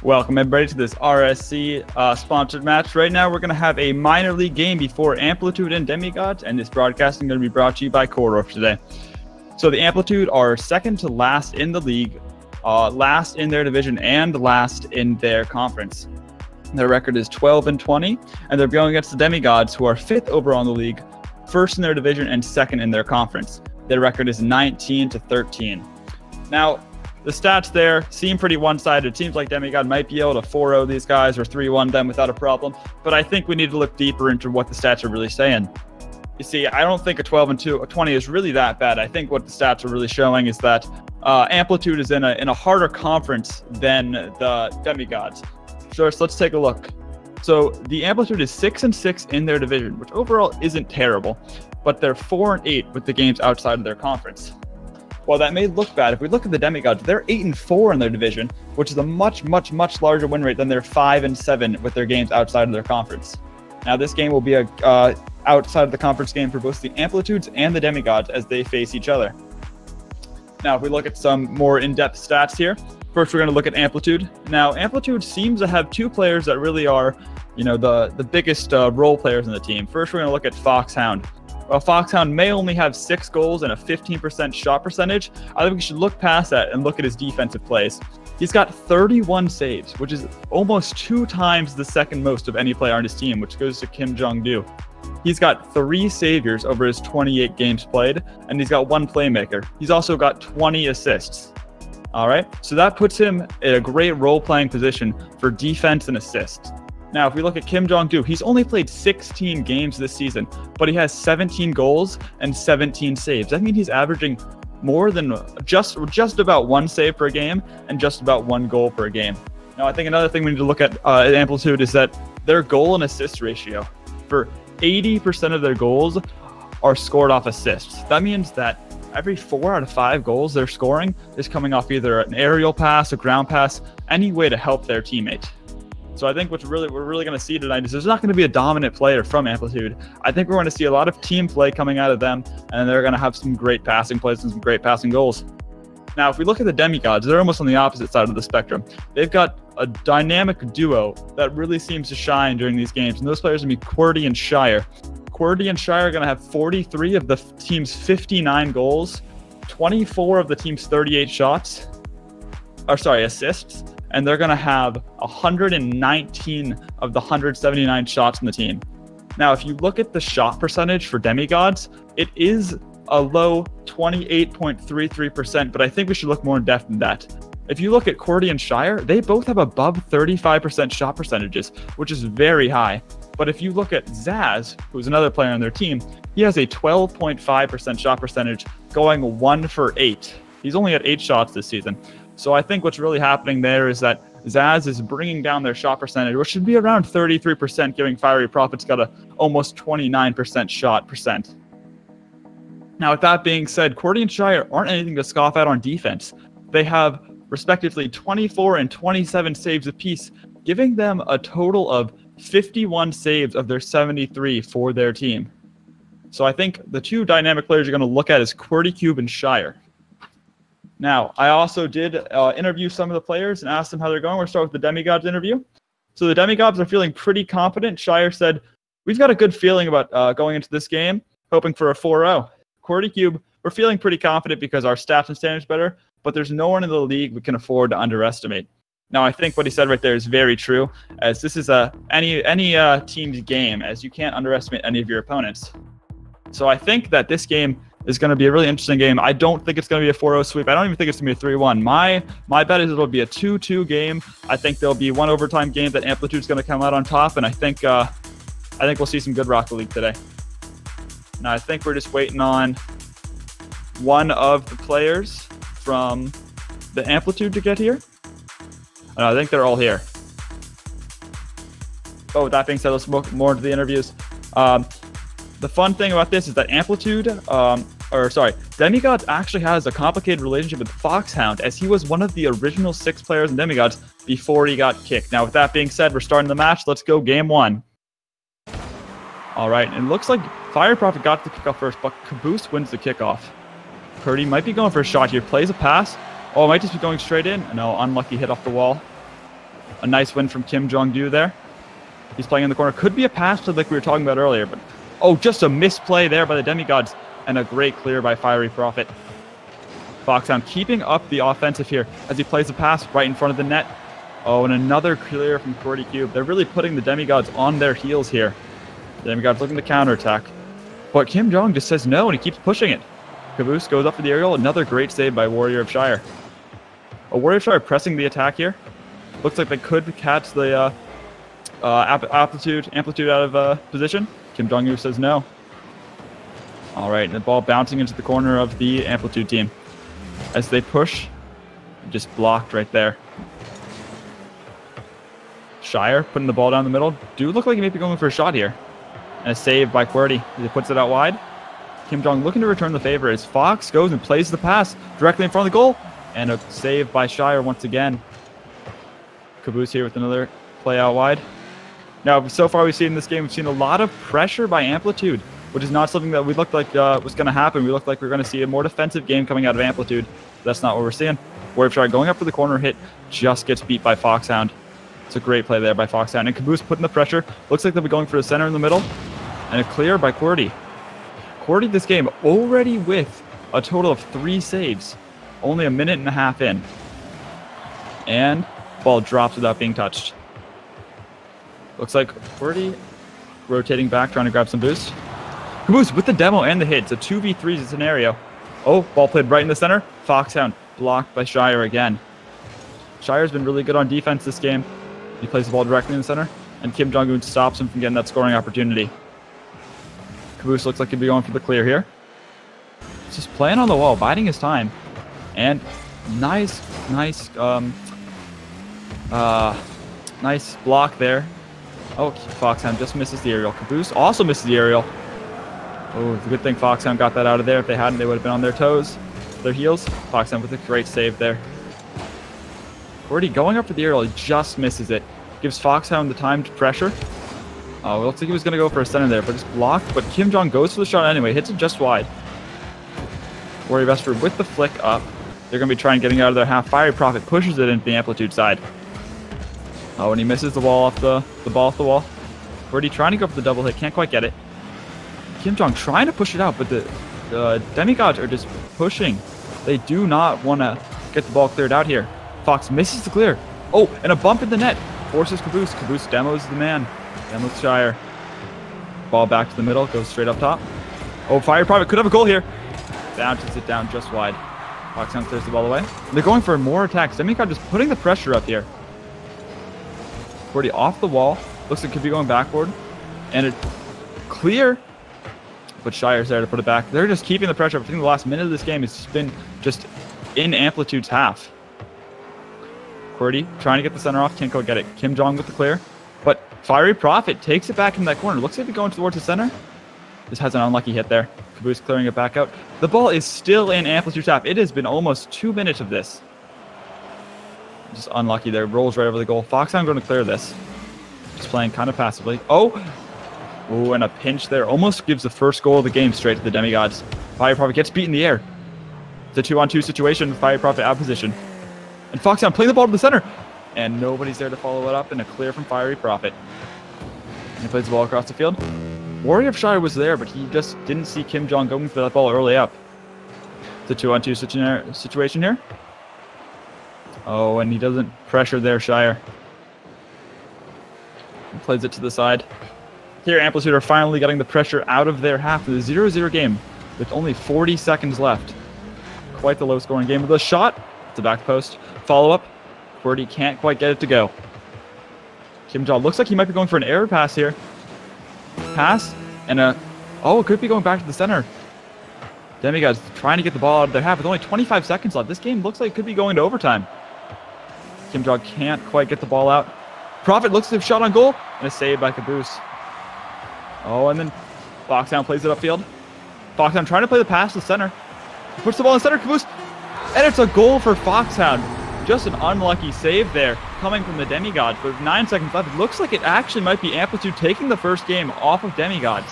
Welcome everybody to this RSC sponsored match. Right now we're going to have a minor league game before Amplitude and Demigods, and this broadcasting is going to be brought to you by Corridor today. So the Amplitude are second to last in the league, last in their division, and last in their conference. Their record is 12-20, and they're going against the Demigods, who are fifth overall in the league, first in their division, and second in their conference. Their record is 19-13. Now, the stats there seem pretty one-sided. It seems like Demigod might be able to 4-0 these guys or 3-1 them without a problem, but I think we need to look deeper into what the stats are really saying. You see, I don't think a 12-20 is really that bad. I think what the stats are really showing is that Amplitude is in a harder conference than the Demigods. So let's take a look. So the Amplitude is 6-6 in their division, which overall isn't terrible, but they're 4-8 with the games outside of their conference. While that may look bad, if we look at the Demigods, they're 8-4 in their division, which is a much larger win rate than their 5-7 with their games outside of their conference. Now, this game will be a outside of the conference game for both the Amplitudes and the Demigods as they face each other. Now, if we look at some more in-depth stats here, first we're going to look at Amplitude. Now, Amplitude seems to have two players that really are, the biggest role players in the team. First, we're going to look at Foxhound. While Foxhound may only have 6 goals and a 15% shot percentage, I think we should look past that and look at his defensive plays. He's got 31 saves, which is almost 2 times the second most of any player on his team, which goes to Kim Jong-do. He's got 3 saviors over his 28 games played, and he's got 1 playmaker. He's also got 20 assists. All right, so that puts him in a great role-playing position for defense and assists. Now, if we look at Kim Jong-do, he's only played 16 games this season, but he has 17 goals and 17 saves. That means he's averaging more than just about 1 save per game and just about 1 goal per game. Now, I think another thing we need to look at Amplitude is that their goal and assist ratio. For 80% of their goals are scored off assists. That means that every 4 out of 5 goals they're scoring is coming off either an aerial pass, a ground pass, any way to help their teammate. So I think what we're really going to see tonight is there's not going to be a dominant player from Amplitude. I think we're going to see a lot of team play coming out of them, and they're going to have some great passing plays and some great passing goals. Now, if we look at the Demigods, they're almost on the opposite side of the spectrum. They've got a dynamic duo that really seems to shine during these games, and those players are going to be Qwerty and Shire. Qwerty and Shire are going to have 43 of the team's 59 goals, 24 of the team's 38 assists, and they're going to have 119 of the 179 shots in the team. Now, if you look at the shot percentage for Demigods, it is a low 28.33%, but I think we should look more in depth than that. If you look at Qwerty and Shire, they both have above 35% shot percentages, which is very high. But if you look at Zaz, who's another player on their team, he has a 12.5% shot percentage, going 1 for 8. He's only had 8 shots this season. So I think what's really happening there is that Zaz is bringing down their shot percentage, which should be around 33%, giving Fiery Prophet's got a almost 29% shot percent. Now, with that being said, Qwerty and Shire aren't anything to scoff at on defense. They have respectively 24 and 27 saves apiece, giving them a total of 51 saves of their 73 for their team. So I think the two dynamic players you're going to look at is QWERTY and Shire. Now, I also did interview some of the players and asked them how they're going. We'll start with the Demigods interview. So the Demigods are feeling pretty confident. Shire said, "We've got a good feeling about going into this game, hoping for a 4-0. QWERTY, we're feeling pretty confident because our stats and standards better, but there's no one in the league we can afford to underestimate." Now, I think what he said right there is very true, as this is any team's game, as you can't underestimate any of your opponents. So I think that this game is going to be a really interesting game. I don't think it's going to be a 4-0 sweep. I don't even think it's going to be a 3-1. My bet is it'll be a 2-2 game. I think there'll be one overtime game that Amplitude's going to come out on top, and I think we'll see some good Rocket League today. Now, I think we're just waiting on one of the players from the Amplitude to get here. I think they're all here. Oh, with that being said, let's look more into the interviews. The fun thing about this is that Demigods actually has a complicated relationship with Foxhound, as he was one of the original 6 players in Demigods before he got kicked. Now, with that being said, we're starting the match. Let's go game 1. All right, and it looks like Fire Prophet got the kickoff first, but Caboose wins the kickoff. Qwerty might be going for a shot here, plays a pass. Oh, it might just be going straight in. No, unlucky hit off the wall. A nice win from Kim Jong-do there. He's playing in the corner. Could be a pass to like we were talking about earlier, but oh, just a misplay there by the Demigods, and a great clear by Fiery Prophet. Foxhound keeping up the offensive here as he plays the pass right in front of the net. Oh, and another clear from QWERTY Cube. They're really putting the Demigods on their heels here. The Demigods looking to counterattack, but Kim Jong just says no, and he keeps pushing it. Caboose goes up for the aerial. Another great save by Warrior of Shire. A Warrior of Shire pressing the attack here. Looks like they could catch the Amplitude out of position. Kim Jong-un says no. All right, and the ball bouncing into the corner of the Amplitude team. As they push, just blocked right there. Shire putting the ball down the middle. Do look like he may be going for a shot here. And a save by QWERTY. He puts it out wide. Kim Jong looking to return the favor as Fox goes and plays the pass directly in front of the goal. And a save by Shire once again. Caboose here with another play out wide. Now, so far we've seen in this game, we've seen a lot of pressure by Amplitude, which is not something that we looked like was going to happen. We looked like we were going to see a more defensive game coming out of Amplitude. That's not what we're seeing. Warrior of Shire going up for the corner hit, just gets beat by Foxhound. It's a great play there by Foxhound. And Caboose putting the pressure. Looks like they'll be going for the center in the middle. And a clear by QWERTY. QWERTY this game already with a total of 3 saves. Only a minute and a half in. And ball drops without being touched. Looks like QWERTY rotating back, trying to grab some boost. Caboose with the demo and the hit. It's a 2v3 scenario. Oh, ball played right in the center. Foxhound blocked by Shire again. Shire's been really good on defense this game. He plays the ball directly in the center, and Kim Jong-un stops him from getting that scoring opportunity. Caboose looks like he'd be going for the clear here. He's just playing on the wall, biding his time. And nice block there. Oh, Foxhound just misses the aerial. Caboose also misses the aerial. Oh, it's a good thing Foxhound got that out of there. If they hadn't, they would have been on their toes, their heels. Foxhound with a great save there. QWERTY going up for the aerial. He just misses it. Gives Foxhound the time to pressure. Oh, it looks like he was going to go for a center there, but it's blocked. But Kim Jong goes for the shot anyway. Hits it just wide. Warrior Vesper with the flick up. They're going to be trying getting out of their half. Fiery Prophet pushes it into the Amplitude side. Oh, and he misses the ball off the ball off the wall. QWERTY trying to go for the double hit. Can't quite get it. Kim Jong trying to push it out, but the Demigods are just pushing. They do not want to get the ball cleared out here. Fox misses the clear. Oh, and a bump in the net. Forces Caboose. Caboose demos the man. Demos Shire. Ball back to the middle. Goes straight up top. Oh, Fire Prophet could have a goal here. Bounces it down just wide. Foxhound clears the ball away. They're going for more attacks. Demigod just putting the pressure up here. QWERTY off the wall. Looks like it could be going backward. And it clear. But Shire's there to put it back. They're just keeping the pressure. I think the last minute of this game has been just in Amplitude's half. QWERTY trying to get the center off. Can't quite get it. Kim Jong with the clear. But Fiery Prophet takes it back in that corner. Looks like they're going towards the center. Just has an unlucky hit there. Caboose clearing it back out. The ball is still in Amplitude's half. It has been almost 2 minutes of this. Just unlucky there. Rolls right over the goal. Foxhound going to clear this. Just playing kind of passively. Oh, and a pinch there. Almost gives the first goal of the game straight to the Demigods. Fire Prophet gets beat in the air. It's a 2-on-2 situation. Fire Prophet out of position. And Foxhound playing the ball to the center. And nobody's there to follow it up. And a clear from Fiery Prophet. And he plays the ball across the field. Warrior of Shire was there, but he just didn't see Kim Jong going for that ball early up. It's a 2-on-2 situation here. Oh, and he doesn't pressure there, Shire. He plays it to the side. Here, Amplitude are finally getting the pressure out of their half of the 0-0 game with only 40 seconds left. Quite the low-scoring game with a shot. It's a back post. Follow-up. QWERTY can't quite get it to go. Kim Jong looks like he might be going for an error pass here. Pass, and oh, it could be going back to the center. Demigods trying to get the ball out of their half with only 25 seconds left. This game looks like it could be going to overtime. Kim Jong can't quite get the ball out. Prophet looks to have shot on goal, and a save by Caboose. Oh, and then Foxhound plays it upfield. Foxhound trying to play the pass to the center. He puts the ball in the center, Caboose, and it's a goal for Foxhound. Just an unlucky save there coming from the Demigods, but with 9 seconds left, it looks like it actually might be Amplitude taking the first game off of Demigods.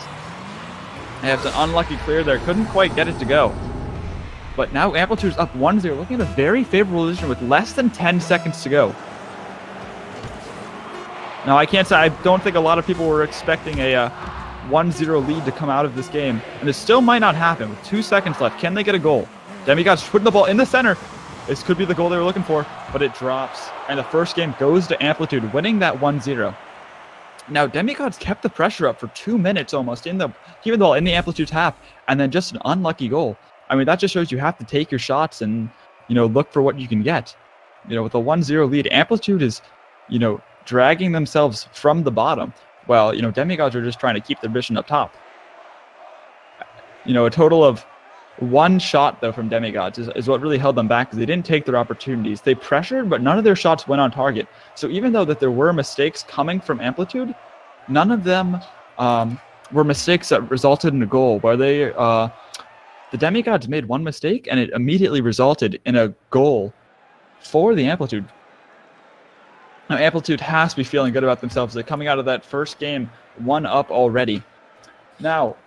And it's an unlucky clear there. Couldn't quite get it to go. But now Amplitude's up 1-0, looking at a very favorable position with less than 10 seconds to go. Now, I can't say, I don't think a lot of people were expecting a 1-0 lead to come out of this game, and it still might not happen. With 2 seconds left, can they get a goal? Demigods putting the ball in the center. This could be the goal they were looking for, but it drops, and the first game goes to Amplitude, winning that 1-0. Now, Demigods kept the pressure up for 2 minutes almost, keeping the ball in the Amplitude's half, and then just an unlucky goal. I mean, that just shows you have to take your shots and, look for what you can get. With a 1-0 lead, Amplitude is, dragging themselves from the bottom, while, Demigods are just trying to keep their mission up top. A total of 1 shot, though, from Demigods is what really held them back, because they didn't take their opportunities. They pressured, but none of their shots went on target. So even though that there were mistakes coming from Amplitude, none of them were mistakes that resulted in a goal, where the Demigods made 1 mistake, and it immediately resulted in a goal for the Amplitude. Now, Amplitude has to be feeling good about themselves. They're coming out of that first game 1 up already. Now,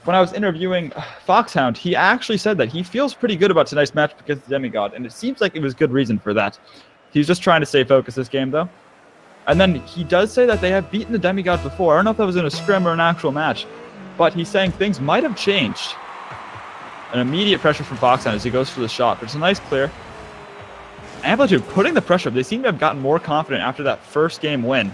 when I was interviewing Foxhound, he actually said that he feels pretty good about tonight's match because of the Demigod, and it seems like it was good reason for that. He's just trying to stay focused this game, though. And then he does say that they have beaten the Demigods before. I don't know if that was in a scrim or an actual match, but he's saying things might have changed. An immediate pressure from Foxhound as he goes for the shot, but it's a nice clear. Amplitude putting the pressure up. They seem to have gotten more confident after that first game win.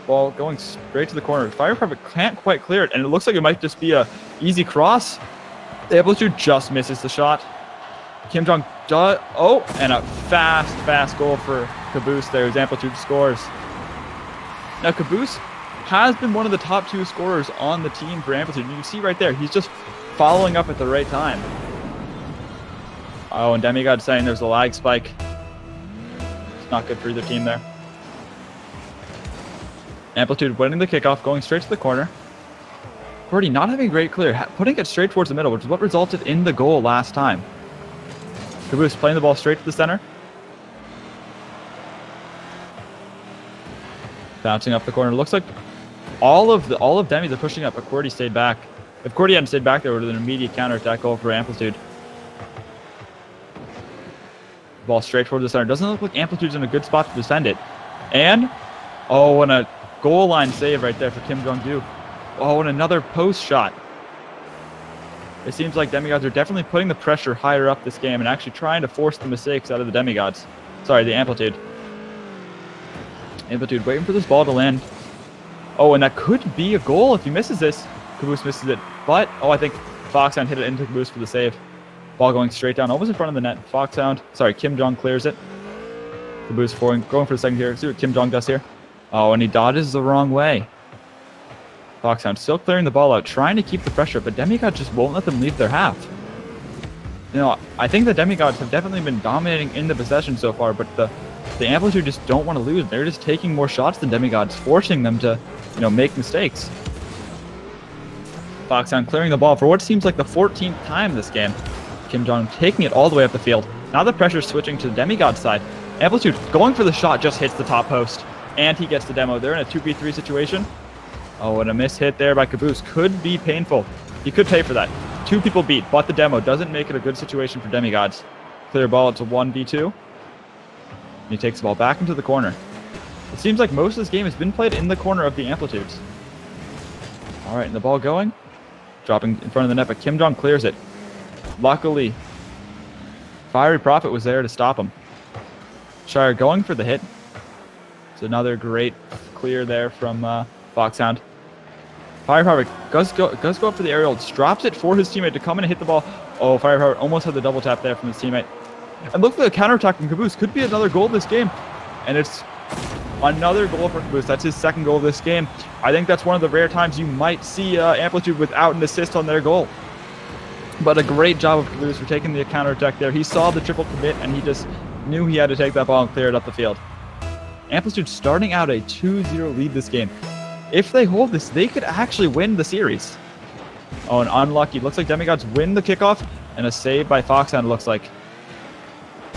Ball going straight to the corner. Fire Prophet can't quite clear it, and it looks like it might just be a easy cross. Amplitude just misses the shot. Kim Jong does. Oh, and a fast goal for Caboose there as Amplitude scores. Now, Caboose has been one of the top 2 scorers on the team for Amplitude. You can see right there, he's just following up at the right time. Oh, and Demigod saying there's a lag spike. It's not good for either team there. Amplitude winning the kickoff, going straight to the corner. Cordy not having a great clear, putting it straight towards the middle, which is what resulted in the goal last time. Caboose playing the ball straight to the center. Bouncing up the corner. Looks like all of Demis are pushing up, but Cordy stayed back. If Cordy hadn't stayed back, there would have been an immediate counterattack goal for Amplitude. Ball straight towards the center. Doesn't look like Amplitude's in a good spot to defend it. And, oh, and a goal line save right there for Kim Jong-du. Oh, and another post shot. It seems like Demigods are definitely putting the pressure higher up this game and actually trying to force the mistakes out of the Demigods. Sorry, the Amplitude. Amplitude waiting for this ball to land. Oh, and that could be a goal if he misses this. Caboose misses it. But, oh, I think Foxhound hit it into Caboose for the save. Ball going straight down, almost in front of the net. Kim Jong clears it. Caboose going for the second here. See what Kim Jong does here. Oh, and he dodges the wrong way. Foxhound still clearing the ball out, trying to keep the pressure, but Demigod just won't let them leave their half. I think the Demigods have definitely been dominating in the possession so far, but the Amplitude just don't want to lose. They're just taking more shots than Demigods, forcing them to, make mistakes. Foxhound clearing the ball for what seems like the 14th time this game. Kim Jong taking it all the way up the field. Now the pressure's switching to the Demigod side. Amplitude going for the shot, just hits the top post. And he gets the demo. They're in a 2v3 situation. Oh, and a miss hit there by Caboose could be painful. He could pay for that. 2 people beat, but the demo doesn't make it a good situation for Demigods. Clear ball, it's a 1v2. He takes the ball back into the corner. It seems like most of this game has been played in the corner of the Amplitudes. All right, and the ball going. Dropping in front of the net, but Kim Jong clears it. Luckily, Fiery Prophet was there to stop him. Shire going for the hit. It's another great clear there from Foxhound. Fire Prophet does go up for the aerial, drops it for his teammate to come in and hit the ball. Oh, Fire Prophet almost had the double tap there from his teammate. And look for the counterattack from Caboose. Could be another goal this game. And it's another goal for Caboose. That's his second goal of this game. I think that's one of the rare times you might see Amplitude without an assist on their goal. But a great job of Caboose for taking the counterattack there. He saw the triple commit, and he just knew he had to take that ball and clear it up the field. Amplitude starting out a 2-0 lead this game. If they hold this, they could actually win the series. Oh, and unlucky. Looks like Demigods win the kickoff, and a save by Foxhound, looks like.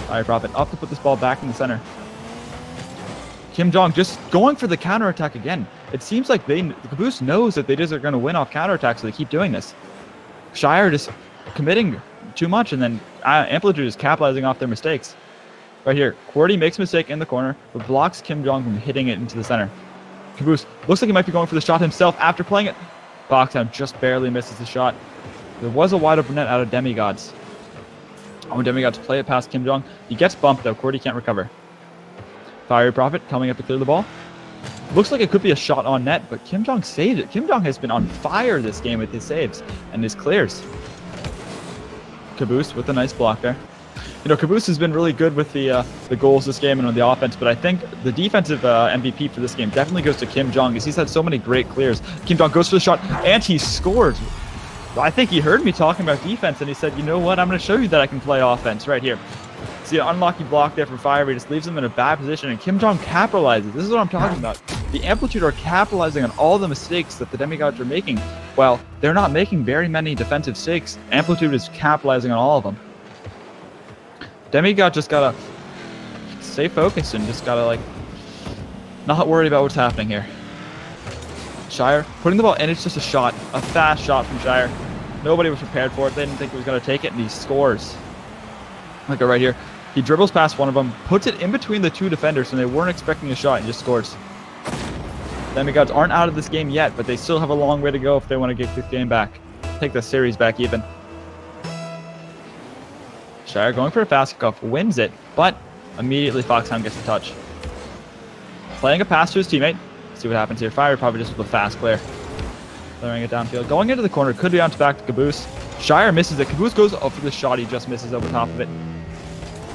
Fire Prophet up to put this ball back in the center. Kim Jong just going for the counterattack again. It seems like the Caboose knows that they just are going to win off counterattack, so they keep doing this. Shire just committing too much, and then Amplitude is capitalizing off their mistakes. Right here, QWERTY makes a mistake in the corner, but blocks Kim Jong from hitting it into the center. Caboose looks like he might be going for the shot himself after playing it. Foxhound just barely misses the shot. There was a wide open net out of Demigods. Oh, Demigods play it past Kim Jong. He gets bumped though. QWERTY can't recover. Fiery Prophet coming up to clear the ball. Looks like it could be a shot on net, but Kim Jong saved it. Kim Jong has been on fire this game with his saves and his clears. Caboose with a nice block there. You know, Caboose has been really good with the goals this game and on the offense, but I think the defensive MVP for this game definitely goes to Kim Jong, because he's had so many great clears. Kim Jong goes for the shot, and he scored. I think he heard me talking about defense, and he said, you know what, I'm going to show you that I can play offense right here. See an unlucky block there from Fiery, just leaves him in a bad position, and Kim Jong capitalizes. This is what I'm talking about. The Amplitude are capitalizing on all the mistakes that the Demigods are making. Well, they're not making very many defensive mistakes. Amplitude is capitalizing on all of them. Demigod just gotta stay focused and just gotta, like, not worry about what's happening here. Shire putting the ball, and it's just a shot, a fast shot from Shire. Nobody was prepared for it. They didn't think he was gonna take it, and he scores. Look at right here. He dribbles past one of them, puts it in between the two defenders, and they weren't expecting a shot, and just scores. Demigods aren't out of this game yet, but they still have a long way to go if they want to get this game back. Take the series back even. Shire going for a fast kickoff, wins it, but immediately Foxhound gets a touch. Playing a pass to his teammate. See what happens here. Fire probably just with a fast clear. Clearing it downfield. Going into the corner, could be on to back to Caboose. Shire misses it. Caboose goes up for the shot, he just misses over top of it.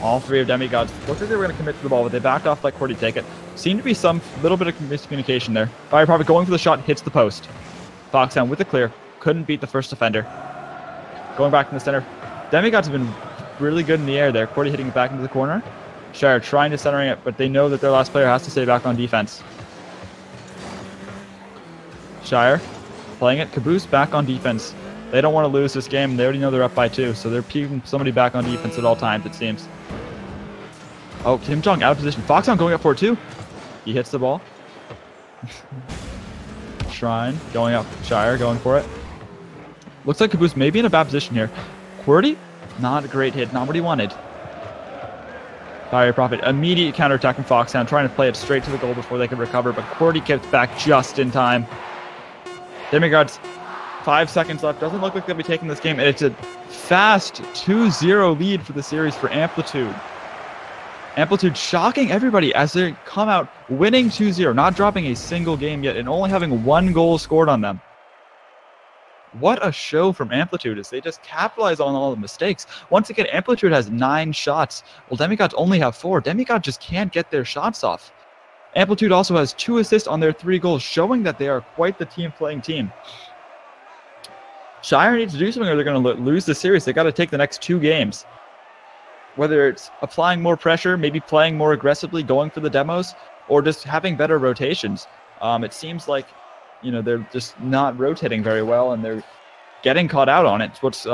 All three of Demigods looked like they were going to commit to the ball, but they backed off, let QWERTY take it. Seemed to be some little bit of miscommunication there. Fire Prophet going for the shot, hits the post. Foxhound with the clear, couldn't beat the first defender. Going back in the center. Demigods have been really good in the air there. QWERTY hitting it back into the corner. Shire trying to centering it, but they know that their last player has to stay back on defense. Shire playing it. Caboose back on defense. They don't want to lose this game. They already know they're up by 2, so they're keeping somebody back on defense at all times, it seems. Oh, Kim Jong out of position. Foxhound going up for it too. He hits the ball. Shrine going up. Shire going for it. Looks like Caboose may be in a bad position here. QWERTY, not a great hit. Not what he wanted. Fire Prophet, immediate counterattack from Foxhound, trying to play it straight to the goal before they can recover, but QWERTY gets back just in time. Demigods, 5 seconds left. Doesn't look like they'll be taking this game, and it's a fast 2-0 lead for the series for Amplitude. Amplitude shocking everybody as they come out winning 2-0, not dropping a single game yet, and only having 1 goal scored on them. What a show from Amplitude as they just capitalize on all the mistakes. Once again, Amplitude has 9 shots, while Demigods only have 4. Demigods just can't get their shots off. Amplitude also has 2 assists on their 3 goals, showing that they are quite the team-playing team. Shire needs to do something or they're going to lose the series. They got to take the next 2 games. Whether it's applying more pressure, maybe playing more aggressively, going for the demos, or just having better rotations. It seems like, you know, they're just not rotating very well, and they're getting caught out on it. It's what's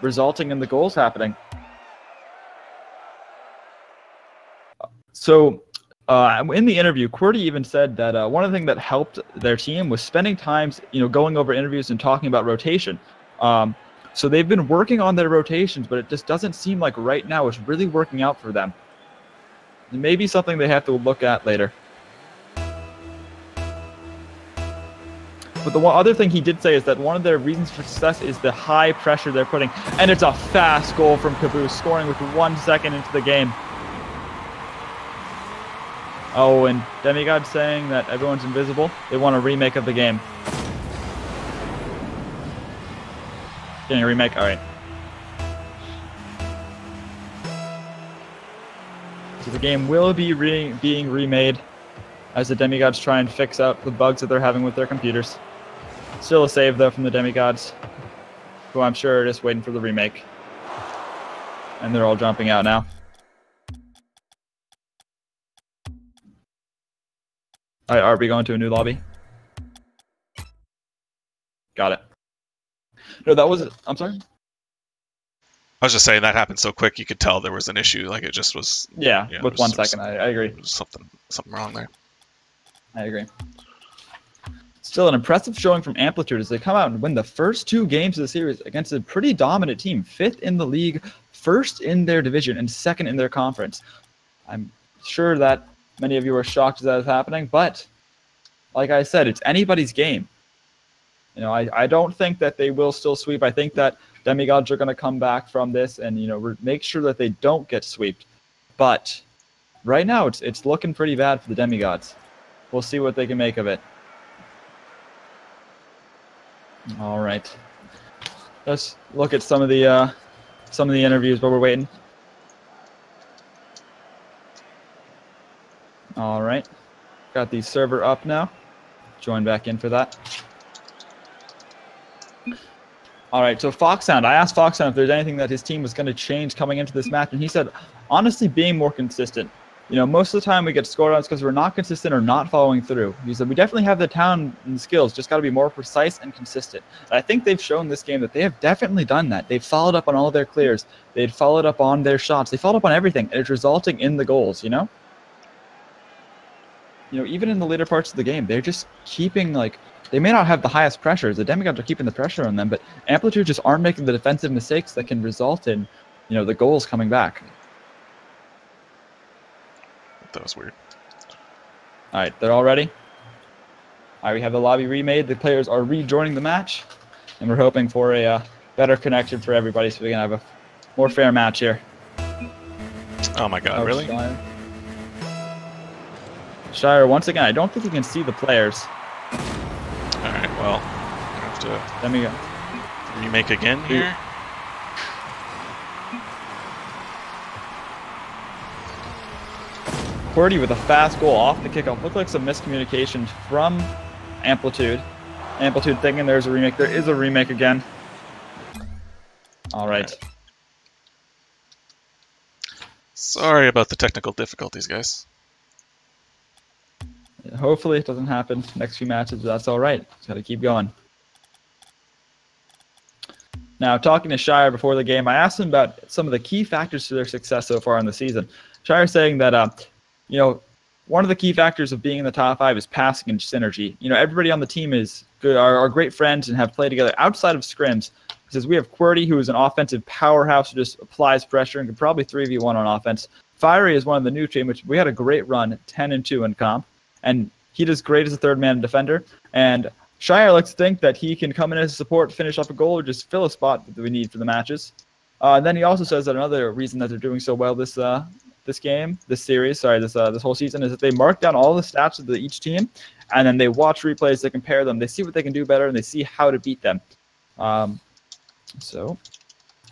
resulting in the goals happening. So in the interview, QWERTY even said that one of the things that helped their team was spending time, you know, going over interviews and talking about rotation. So they've been working on their rotations, but it just doesn't seem like right now it's really working out for them. It may be something they have to look at later. But the one other thing he did say is that one of their reasons for success is the high pressure they're putting. And it's a fast goal from Caboose, scoring with 1 second into the game. Oh, and Demigod saying that everyone's invisible. They want a remake of the game. Getting a remake? Alright. So the game will be being remade as the Demigods try and fix up the bugs that they're having with their computers. Still a save, though, from the Demigods, who I'm sure are just waiting for the remake. And they're all jumping out now. Alright, are we going to a new lobby? Got it. No, that was... I'm sorry? I was just saying that happened so quick you could tell there was an issue. Like, it just was... Yeah, with 1 second. I agree. There was something wrong there. I agree. Still an impressive showing from Amplitude as they come out and win the first 2 games of the series against a pretty dominant team. 5th in the league, 1st in their division, and 2nd in their conference. I'm sure that many of you are shocked that is happening, but like I said, it's anybody's game. You know, I don't think that they will still sweep. I think that Demigods are going to come back from this and, you know, make sure that they don't get swept. But right now, it's looking pretty bad for the Demigods. We'll see what they can make of it. All right. Let's look at some of the interviews while we're waiting. All right. Got the server up now. Join back in for that. All right, so Foxhound, I asked Foxhound if there's anything that his team was going to change coming into this match, and he said, honestly, being more consistent. You know, most of the time we get scored on because we're not consistent or not following through. He said, we definitely have the talent and skills, just got to be more precise and consistent. And I think they've shown this game that they have definitely done that. They've followed up on all of their clears. They've followed up on their shots. They followed up on everything, and it's resulting in the goals, you know? You know, even in the later parts of the game, they're just keeping, like, they may not have the highest pressures. The Demigods are keeping the pressure on them, but Amplitude just aren't making the defensive mistakes that can result in, you know, the goals coming back. That was weird. All right, they're all ready. All right, we have the lobby remade. The players are rejoining the match, and we're hoping for a better connection for everybody so we can have a more fair match here. Oh my God, really? Shire, once again, I don't think you can see the players. Alright, well, I have to Let me go. remake again here. Qwerty with a fast goal off the kickoff. Looked like some miscommunication from Amplitude. Amplitude thinking there's a remake. There is a remake again. All right. Sorry about the technical difficulties, guys. Hopefully it doesn't happen next few matches, but that's all right. Just got to keep going. Now, talking to Shire before the game, I asked him about some of the key factors to their success so far in the season. Shire saying that, you know, one of the key factors of being in the top 5 is passing and synergy. You know, everybody on the team is good, are great friends and have played together outside of scrims. He says we have Qwerty, who is an offensive powerhouse who just applies pressure and could probably 3v1 on offense. Fiery is one of the new team, which we had a great run, 10-2 in comp. And he does great as a third-man defender. And Shire likes to think that he can come in as a support, finish up a goal, or just fill a spot that we need for the matches. And then he also says that another reason that they're doing so well this whole season is that they mark down all the stats of each team, and then they watch replays, they compare them, they see what they can do better, and they see how to beat them. And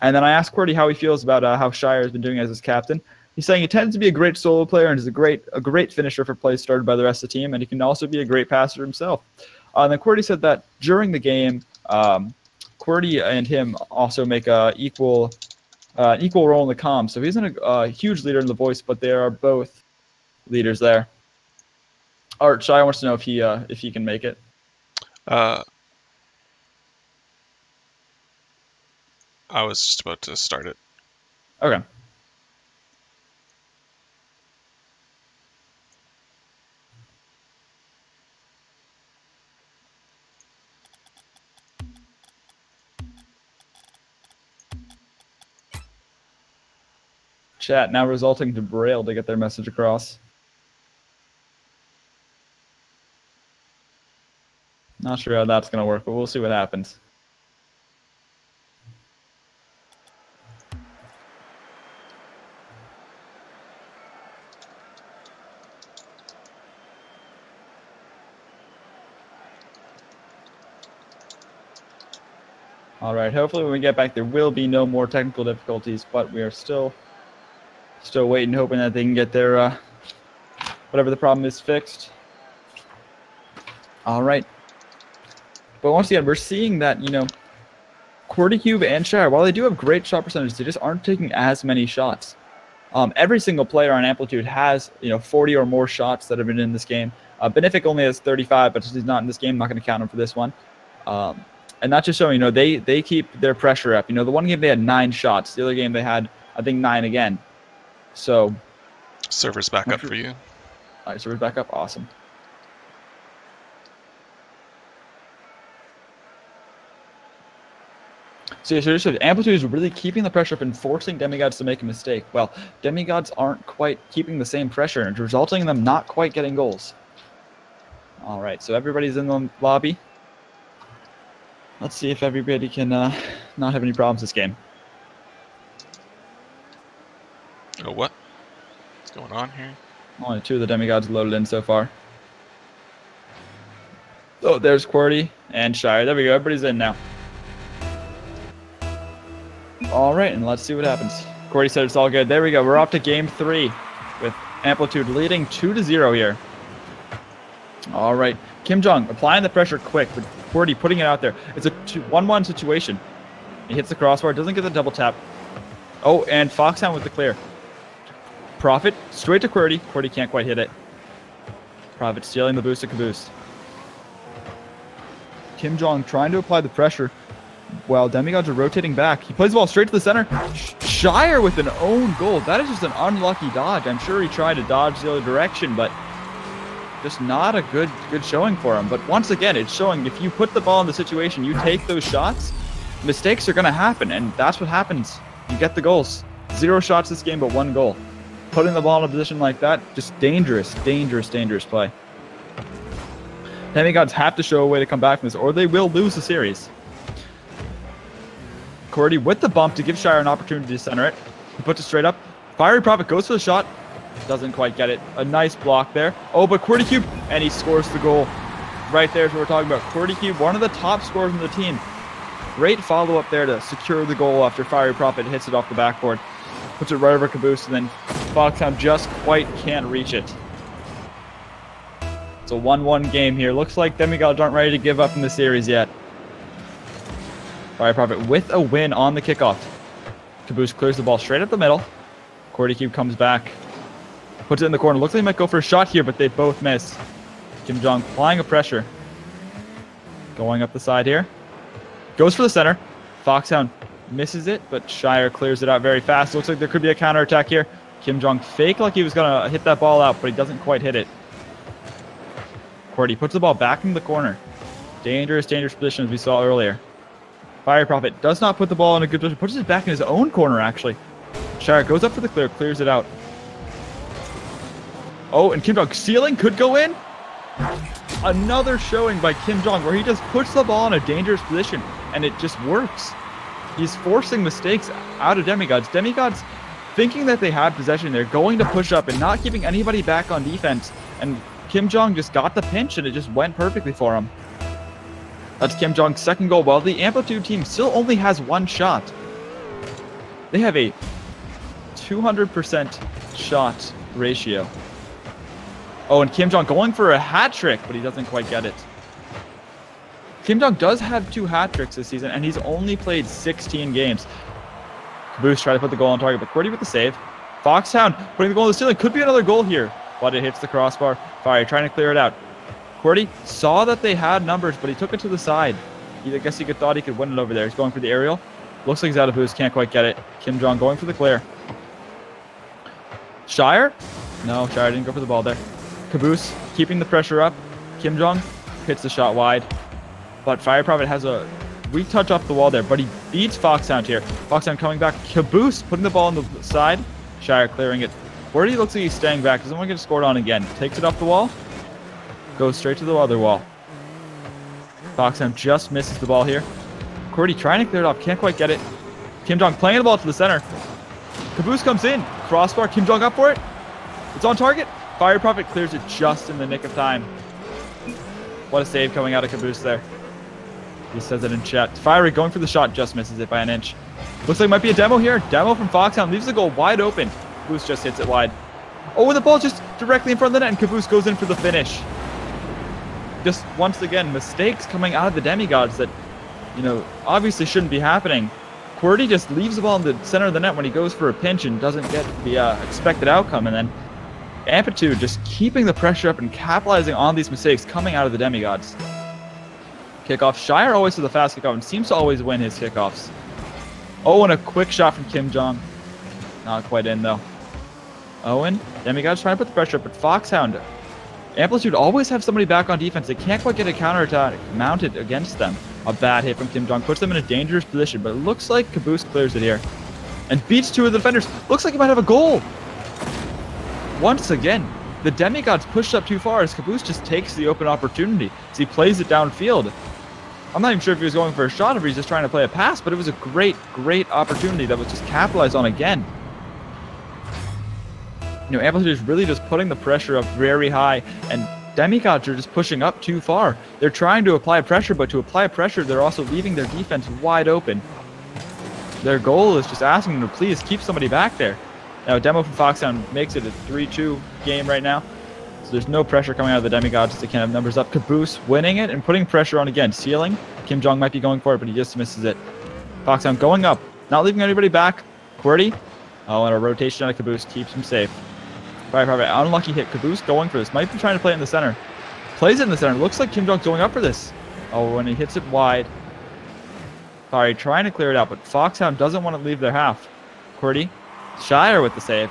then I asked Qwerty how he feels about how Shire has been doing as his captain. He's saying he tends to be a great solo player and is a great finisher for plays started by the rest of the team, and he can also be a great passer himself. And then Qwerty said that during the game, Qwerty and him also make an equal role in the comm. So he's a huge leader in the voice, but they are both leaders there. Art, Shire wants to know if he can make it. I was just about to start it. Okay. Chat now resulting to Braille to get their message across. Not sure how that's going to work, but we'll see what happens. All right, hopefully when we get back there will be no more technical difficulties, but we are still waiting, hoping that they can get their whatever the problem is fixed. All right. But once again, we're seeing that, you know, QWERTY and Shire, while they do have great shot percentages, they just aren't taking as many shots. Every single player on Amplitude has, you know, 40 or more shots that have been in this game. Benefic only has 35, but he's not in this game. I'm not going to count him for this one. And that's just showing, you know, they keep their pressure up. You know, the one game they had 9 shots. The other game they had, I think, 9 again. So. Server's back up for you. All right, server's back up. Awesome. So yeah, so Amplitude is really keeping the pressure up and forcing Demigods to make a mistake. Well, Demigods aren't quite keeping the same pressure, and it's resulting in them not quite getting goals. All right, so everybody's in the lobby. Let's see if everybody can not have any problems this game. Oh, what? What's going on here? Only 2 of the Demigods loaded in so far. Oh, there's QWERTY and Shire. There we go. Everybody's in now. All right, and let's see what happens. QWERTY said it's all good. There we go. We're off to game 3 with Amplitude leading 2-0 here. All right. Kim Jong applying the pressure quick, but QWERTY putting it out there. It's a 1-1 situation. He hits the crossbar, doesn't get the double tap. Oh, and Foxhound with the clear. Prophet straight to QWERTY. QWERTY can't quite hit it. Prophet stealing the boost to Caboose. Kim Jong trying to apply the pressure while Demigods are rotating back. He plays the ball straight to the center. Shire with an own goal. That is just an unlucky dodge. I'm sure he tried to dodge the other direction, but just not a good showing for him. But once again, it's showing if you put the ball in the situation, you take those shots, mistakes are going to happen, and that's what happens. You get the goals. 0 shots this game, but 1 goal. Putting the ball in a position like that, just dangerous, dangerous, dangerous play. Demigods have to show a way to come back from this, or they will lose the series. QWERTY with the bump to give Shire an opportunity to center it. He puts it straight up. Fiery Prophet goes for the shot. Doesn't quite get it. A nice block there. Oh, but QWERTY Cube, and he scores the goal. Right there is what we're talking about. QWERTY Cube, one of the top scorers in the team. Great follow-up there to secure the goal after Fiery Prophet hits it off the backboard. Puts it right over Caboose, and then Foxhound just quite can't reach it. It's a 1-1 game here. Looks like Demigods aren't ready to give up in the series yet. Fire Prophet with a win on the kickoff. Caboose clears the ball straight up the middle. QWERTY Cube comes back. Puts it in the corner. Looks like he might go for a shot here, but they both miss. Kim Jong applying a pressure. Going up the side here. Goes for the center. Foxhound misses it, but Shire clears it out very fast. Looks like there could be a counterattack here. Kim Jong fake like he was going to hit that ball out, but he doesn't quite hit it. QWERTY puts the ball back in the corner. Dangerous, dangerous position as we saw earlier. Fire Prophet does not put the ball in a good position. Puts it back in his own corner, actually. Shire goes up for the clear, clears it out. Oh, and Kim Jong stealing could go in. Another showing by Kim Jong where he just puts the ball in a dangerous position, and it just works. He's forcing mistakes out of Demigods. Demigods thinking that they had possession. They're going to push up and not keeping anybody back on defense. And Kim Jong just got the pinch, and it just went perfectly for him. That's Kim Jong's second goal. While the Amplitude team still only has 1 shot. They have a 200% shot ratio. Oh, and Kim Jong going for a hat trick, but he doesn't quite get it. Kim Jong does have 2 hat tricks this season, and he's only played 16 games. Caboose tried to put the goal on target, but QWERTY with the save. Foxhound putting the goal in the ceiling. Could be another goal here, but it hits the crossbar. Fire trying to clear it out. QWERTY saw that they had numbers, but he took it to the side. I guess he thought he could win it over there. He's going for the aerial. Looks like he's out of boost. Can't quite get it. Kim Jong going for the clear. Shire? No, Shire didn't go for the ball there. Caboose keeping the pressure up. Kim Jong hits the shot wide. But Fire Prophet has a weak touch off the wall there, but he beats Foxhound here. Foxhound coming back. Caboose putting the ball on the side. Shire clearing it. QWERTY looks like he's staying back. Doesn't want to get scored on again. Takes it off the wall. Goes straight to the other wall. Foxhound just misses the ball here. QWERTY trying to clear it off. Can't quite get it. Kim Jong playing the ball to the center. Caboose comes in. Crossbar. Kim Jong up for it. It's on target. Fire Prophet clears it just in the nick of time. What a save coming out of Caboose there. He says it in chat. Fiery going for the shot. Just misses it by an inch. Looks like it might be a demo here. Demo from Foxhound. Leaves the goal wide open. Caboose just hits it wide. Oh, and the ball just directly in front of the net, and Caboose goes in for the finish. Just once again, mistakes coming out of the Demigods that, obviously shouldn't be happening. QWERTY just leaves the ball in the center of the net when he goes for a pinch and doesn't get the expected outcome. And then Amplitude just keeping the pressure up and capitalizing on these mistakes coming out of the Demigods. Kickoff. Shire always with a fast kickoff and seems to always win his kickoffs. Oh, and a quick shot from Kim Jong. Not quite in, though. Owen. Demigods trying to put the pressure up, but Foxhound. Amplitude always have somebody back on defense. They can't quite get a counterattack mounted against them. A bad hit from Kim Jong puts them in a dangerous position, but it looks like Caboose clears it here. And beats two of the defenders. Looks like he might have a goal. Once again, the Demigods pushed up too far as Caboose just takes the open opportunity as he plays it downfield. I'm not even sure if he was going for a shot or if he's just trying to play a pass, but it was a great opportunity that was just capitalized on again. You know, Amplitude is really just putting the pressure up very high, and Demigods are just pushing up too far. They're trying to apply pressure, but to apply pressure, they're also leaving their defense wide open. Their goal is just asking them to please keep somebody back there. Now, Demo from Foxhound makes it a 3-2 game right now. So there's no pressure coming out of the Demigods as they can't have numbers up. Caboose winning it and putting pressure on again. Sealing. Kim Jong might be going for it, but he just misses it. Foxhound going up, not leaving anybody back. QWERTY. Oh, and a rotation on a Caboose keeps him safe. Fire Prophet, unlucky hit. Caboose going for this. Might be trying to play it in the center. Plays it in the center. Looks like Kim Jong's going up for this. Oh, when he hits it wide. Fire trying to clear it out, but Foxhound doesn't want to leave their half. QWERTY. Shire with the save.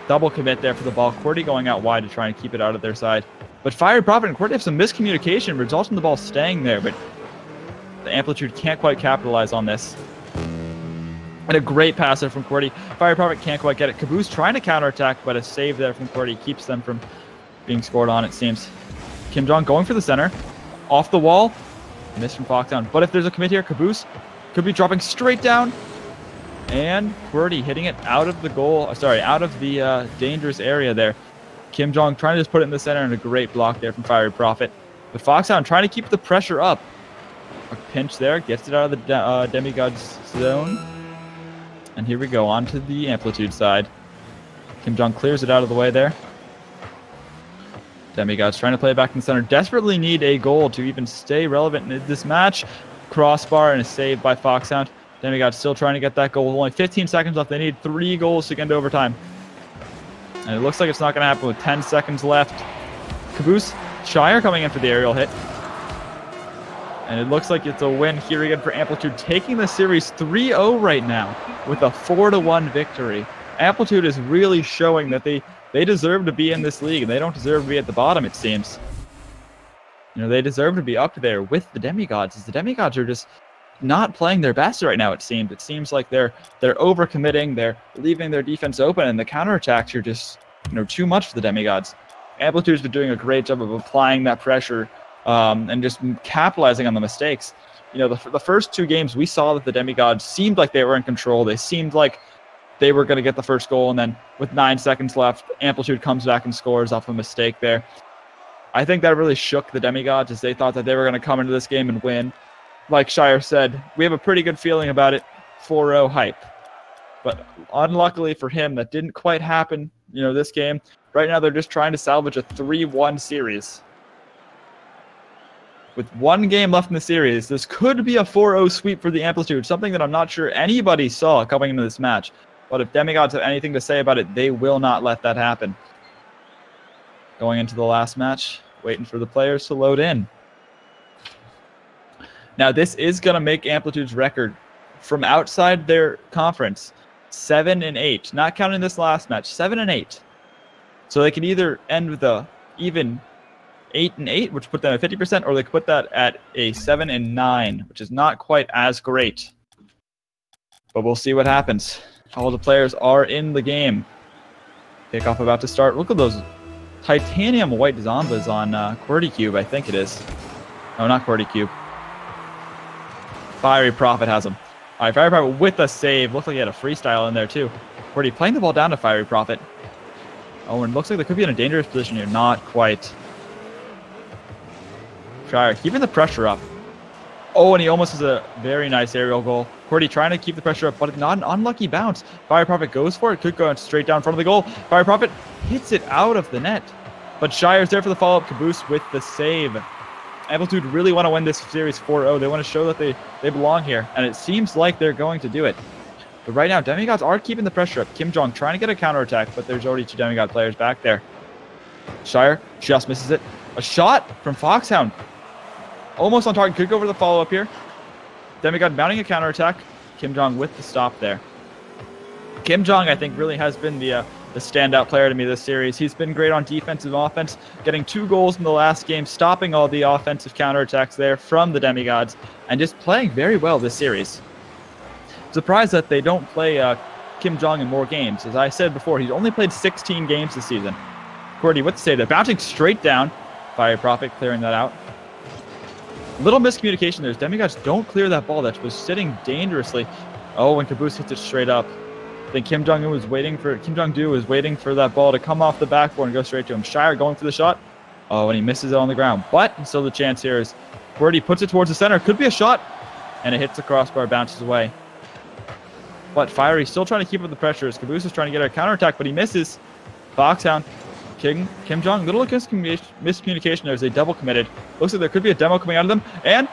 Double commit there for the ball. QWERTY going out wide to try and keep it out of their side. But Fire Prophet and QWERTY have some miscommunication, resulting in the ball staying there, but the Amplitude can't quite capitalize on this. And a great passer from QWERTY. Fire Prophet can't quite get it. Caboose trying to counterattack, but a save there from QWERTY keeps them from being scored on, it seems. Kim Jong going for the center. Off the wall. Missed from Foxhound. But if there's a commit here, Caboose could be dropping straight down. And QWERTY hitting it out of the goal. Sorry, out of the dangerous area there. Kim Jong trying to just put it in the center, and a great block there from Fire Prophet. But Foxhound trying to keep the pressure up. A pinch there. Gets it out of the Demigods zone. And here we go, on to the Amplitude side. Kim Jong clears it out of the way there. Demigods trying to play it back in the center. Desperately need a goal to even stay relevant in this match. Crossbar and a save by Foxhound. Demigods still trying to get that goal with only 15 seconds left. They need 3 goals to get into overtime. And it looks like it's not going to happen with 10 seconds left. Caboose, Shire coming in for the aerial hit. And it looks like it's a win here again for Amplitude, taking the series 3-0 right now with a 4-1 victory. Amplitude is really showing that they deserve to be in this league, and they don't deserve to be at the bottom, it seems. You know, they deserve to be up there with the Demigods, as the Demigods are just not playing their best right now, it seems. It seems like they're overcommitting, they're leaving their defense open, and the counterattacks are just, you know, too much for the Demigods. Amplitude's been doing a great job of applying that pressure and just capitalizing on the mistakes. You know, the first 2 games, we saw that the Demigods seemed like they were in control. They seemed like they were going to get the first goal, and then with 9 seconds left, Amplitude comes back and scores off a mistake there. I think that really shook the Demigods, as they thought that they were going to come into this game and win. Like Shire said, we have a pretty good feeling about it. 4-0 hype. But unluckily for him, that didn't quite happen, you know, this game. Right now, they're just trying to salvage a 3-1 series. With 1 game left in the series, this could be a 4-0 sweep for the Amplitude, something that I'm not sure anybody saw coming into this match. But if Demigods have anything to say about it, they will not let that happen. Going into the last match, waiting for the players to load in. Now, this is going to make Amplitude's record from outside their conference 7-8. Not counting this last match, 7-8. So they can either end with a even 8-8, which put them at 50%, or they could put that at a 7-9, which is not quite as great. But we'll see what happens. All the players are in the game. Kickoff about to start. Look at those titanium white Zombas on QWERTY Cube, I think it is. No, not QWERTY Cube. Fiery Prophet has him. All right, Fiery Prophet with a save. Looks like he had a freestyle in there, too. QWERTY playing the ball down to Fiery Prophet. Oh, and it looks like they could be in a dangerous position here. Not quite. Shire keeping the pressure up. Oh, and he almost has a very nice aerial goal. QWERTY trying to keep the pressure up, but not an unlucky bounce. Fire Prophet goes for it. Could go straight down in front of the goal. Fire Prophet hits it out of the net. But Shire's there for the follow-up. Caboose with the save. Amplitude really want to win this series 4-0. They want to show that they belong here, and it seems like they're going to do it. But right now, Demigods are keeping the pressure up. Kim Jong trying to get a counterattack, but there's already 2 Demigod players back there. Shire just misses it. A shot from Foxhound. Almost on target. Could go for the follow-up here. Demigod mounting a counterattack. Kim Jong with the stop there. Kim Jong, I think, really has been the the standout player to me this series. He's been great on defense and offense, getting 2 goals in the last game, stopping all the offensive counterattacks there from the Demigods, and just playing very well this series. Surprised that they don't play Kim Jong in more games. As I said before, he's only played 16 games this season. Cordy with the save, they're bouncing straight down. Fire Prophet clearing that out. Little miscommunication there. Demigods don't clear that ball that was sitting dangerously. Oh, when Caboose hits it straight up. Then Kim Jong-do was waiting for that ball to come off the backboard and go straight to him. Shire going for the shot. Oh, and he misses it on the ground. But still the chance here is Cordy puts it towards the center. Could be a shot. And it hits the crossbar, bounces away. But Fiery still trying to keep up the pressure as Caboose is trying to get a counterattack, but he misses. Foxhound. Kim Jong, little miscommunication there as they double committed. Looks like there could be a demo coming out of them. And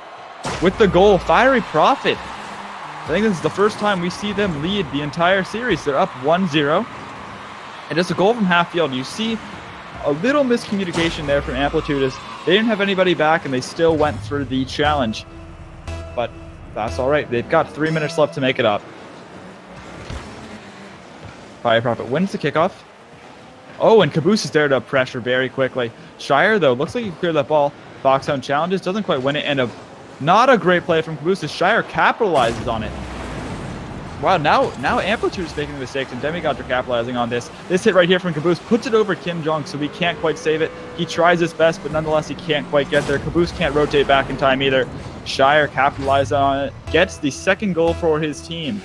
with the goal, Fiery Prophet. I think this is the first time we see them lead the entire series. They're up 1-0. And it's a goal from half field. You see a little miscommunication there from Amplitude as they didn't have anybody back and they still went for the challenge. But that's all right. They've got 3 minutes left to make it up. Fire Prophet wins the kickoff. Oh, and Caboose is there to pressure very quickly. Shire, though, looks like he cleared that ball. Foxhound challenges, doesn't quite win it, and not a great play from Caboose as Shire capitalizes on it. Wow, now Amplitude is making the mistakes, and Demigods are capitalizing on this. This hit right here from Caboose puts it over Kim Jong, so he can't quite save it. He tries his best, but nonetheless, he can't quite get there. Caboose can't rotate back in time either. Shire capitalizes on it, gets the second goal for his team.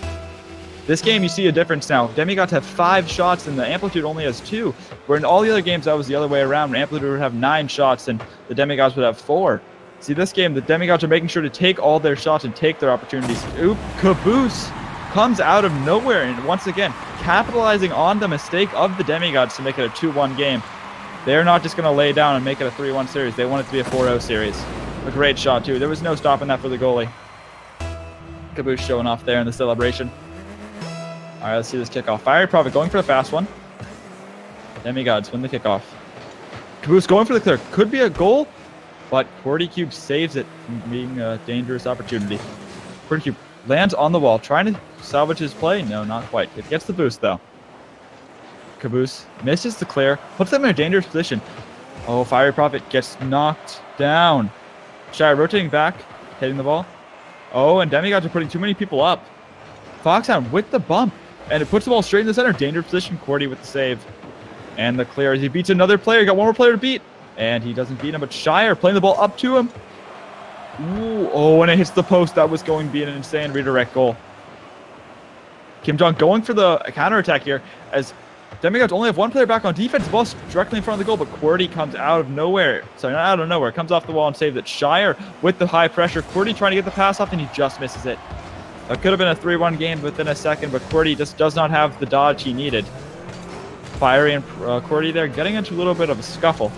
This game, you see a difference now. Demigods have 5 shots, and the Amplitude only has 2. Where in all the other games, that was the other way around. Amplitude would have 9 shots, and the Demigods would have 4. See, this game, the Demigods are making sure to take all their shots and take their opportunities. Oop, Caboose comes out of nowhere, and once again, capitalizing on the mistake of the Demigods to make it a 2-1 game. They're not just going to lay down and make it a 3-1 series. They want it to be a 4-0 series. A great shot, too. There was no stopping that for the goalie. Caboose showing off there in the celebration. All right, let's see this kickoff. Fire Prophet going for the fast one. Demigods win the kickoff. Caboose going for the clear. Could be a goal, but QWERTY saves it from being a dangerous opportunity. QWERTY lands on the wall, trying to salvage his play. No, not quite. It gets the boost, though. Caboose misses the clear, puts them in a dangerous position. Oh, Fire Prophet gets knocked down. Shire rotating back, hitting the ball. Oh, and Demigods are putting too many people up. Foxhound with the bump. And it puts the ball straight in the center. Dangerous position. QWERTY with the save. And the clear as he beats another player. Got one more player to beat. And he doesn't beat him. But Shire playing the ball up to him. Ooh, oh, and it hits the post. That was going to be an insane redirect goal. Kim Jong going for the counterattack here. As Demigods only have 1 player back on defense. The ball's directly in front of the goal. But QWERTY comes out of nowhere. Sorry, not out of nowhere. Comes off the wall and saves it. Shire with the high pressure. QWERTY trying to get the pass off. And he just misses it. That could have been a 3-1 game within a second, but QWERTY just does not have the dodge he needed. Fiery and QWERTY there getting into a little bit of a scuffle.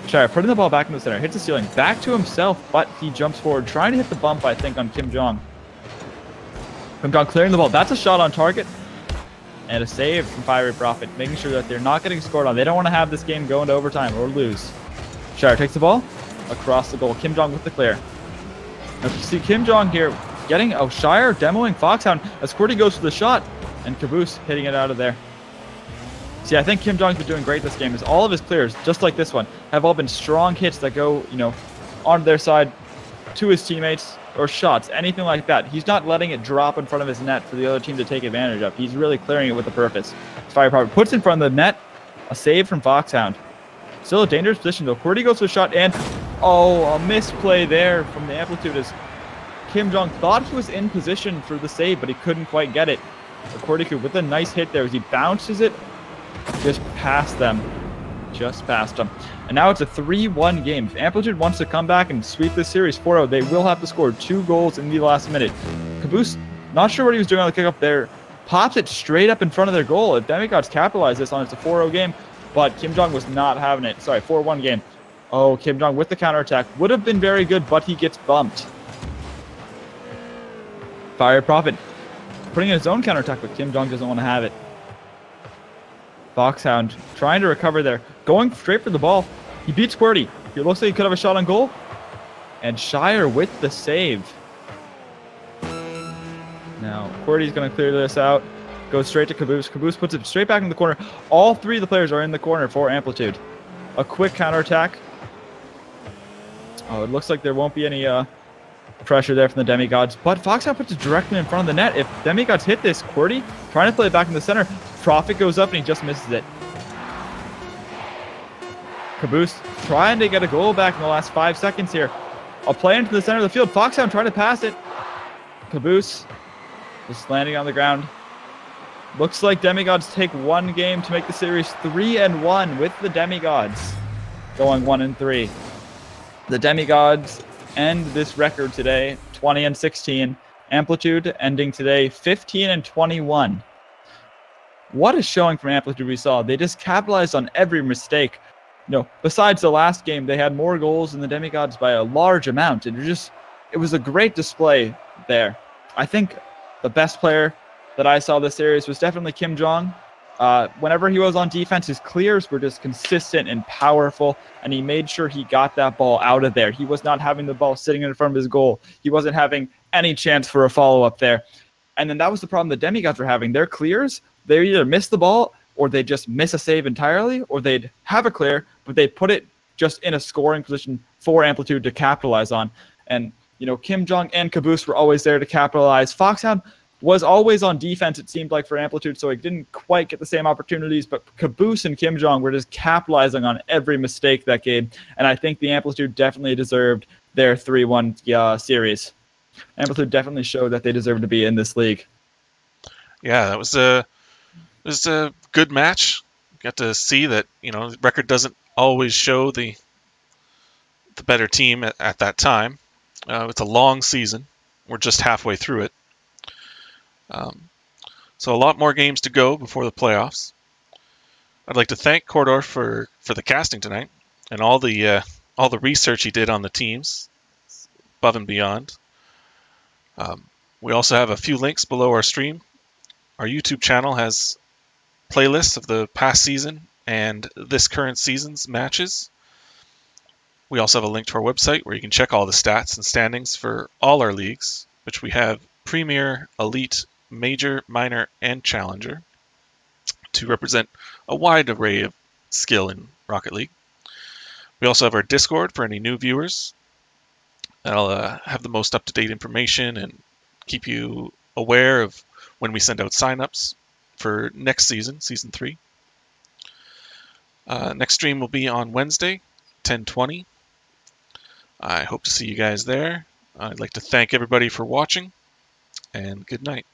Shire putting the ball back in the center, hits the ceiling, back to himself, but he jumps forward, trying to hit the bump, I think, on Kim Jong. Kim Jong clearing the ball. That's a shot on target. And a save from Fiery Prophet, making sure that they're not getting scored on. They don't want to have this game go into overtime or lose. Shire takes the ball across the goal. Kim Jong with the clear. Now, you see Kim Jong here getting Shire demoing Foxhound as QWERTY goes for the shot, and Caboose hitting it out of there. See, I think Kim Jong's been doing great this game, as all of his clears, just like this one, have all been strong hits that go, on their side to his teammates, or shots, anything like that. He's not letting it drop in front of his net for the other team to take advantage of. He's really clearing it with a purpose. Fire Prophet puts in front of the net, a save from Foxhound. Still a dangerous position though. QWERTY goes for a shot, and a misplay there from the Amplitude as Kim Jong thought he was in position for the save, but he couldn't quite get it. QWERTY with a nice hit there as he bounces it just past them. Just past them. And now it's a 3-1 game. If Amplitude wants to come back and sweep this series 4-0, they will have to score 2 goals in the last minute. Caboose, not sure what he was doing on the kickoff there, pops it straight up in front of their goal. If Demigods capitalize this on it's a 4-0 game, but Kim Jong was not having it. Sorry, 4-1 game. Oh, Kim Jong with the counterattack. Would have been very good, but he gets bumped. Fire Prophet putting in his own counterattack, but Kim Jong doesn't want to have it. Foxhound trying to recover there, going straight for the ball. He beats QWERTY. It looks like he could have a shot on goal. And Shire with the save. Now, QWERTY's going to clear this out. Goes straight to Caboose. Caboose puts it straight back in the corner. All three of the players are in the corner for Amplitude. A quick counterattack. Oh, it looks like there won't be any pressure there from the Demigods. But Foxhound puts it directly in front of the net. If Demigods hit this, QWERTY trying to play it back in the center. Prophet goes up and he just misses it. Caboose trying to get a goal back in the last 5 seconds here. A play into the center of the field. Foxhound trying to pass it. Caboose just landing on the ground. Looks like Demigods take one game to make the series 3-1 with the Demigods going 1-3. The Demigods end this record today 20-16. Amplitude ending today 15-21. What a showing from Amplitude we saw. They just capitalized on every mistake. Besides the last game, they had more goals than the Demigods by a large amount. It was a great display there. I think the best player that I saw this series was definitely Kim Jong. Whenever he was on defense, his clears were just consistent and powerful, and he made sure he got that ball out of there. He was not having the ball sitting in front of his goal. He wasn't having any chance for a follow-up there. And then that was the problem the Demigods were having. Their clears, they either miss the ball, or they just miss a save entirely, or they'd have a clear, but they put it just in a scoring position for Amplitude to capitalize on. And, Kim Jong and Caboose were always there to capitalize. Foxhound was always on defense, it seemed like, for Amplitude, so he didn't quite get the same opportunities, but Caboose and Kim Jong were just capitalizing on every mistake that game, and I think the Amplitude definitely deserved their 3-1 series. Amplitude definitely showed that they deserve to be in this league. Yeah, that was a good match. Got to see that, the record doesn't always show the better team at that time. It's a long season. We're just halfway through it. So a lot more games to go before the playoffs. I'd like to thank Cordor for the casting tonight and all the research he did on the teams, above and beyond. We also have a few links below our stream. Our YouTube channel has playlists of the past season and this current season's matches. We also have a link to our website where you can check all the stats and standings for all our leagues, which we have Premier, Elite, Major, Minor, and Challenger, to represent a wide array of skill in Rocket League. We also have our Discord for any new viewers. That'll have the most up-to-date information and keep you aware of when we send out signups for next season, Season 3. Next stream will be on Wednesday, 10:20. I hope to see you guys there. I'd like to thank everybody for watching, and good night.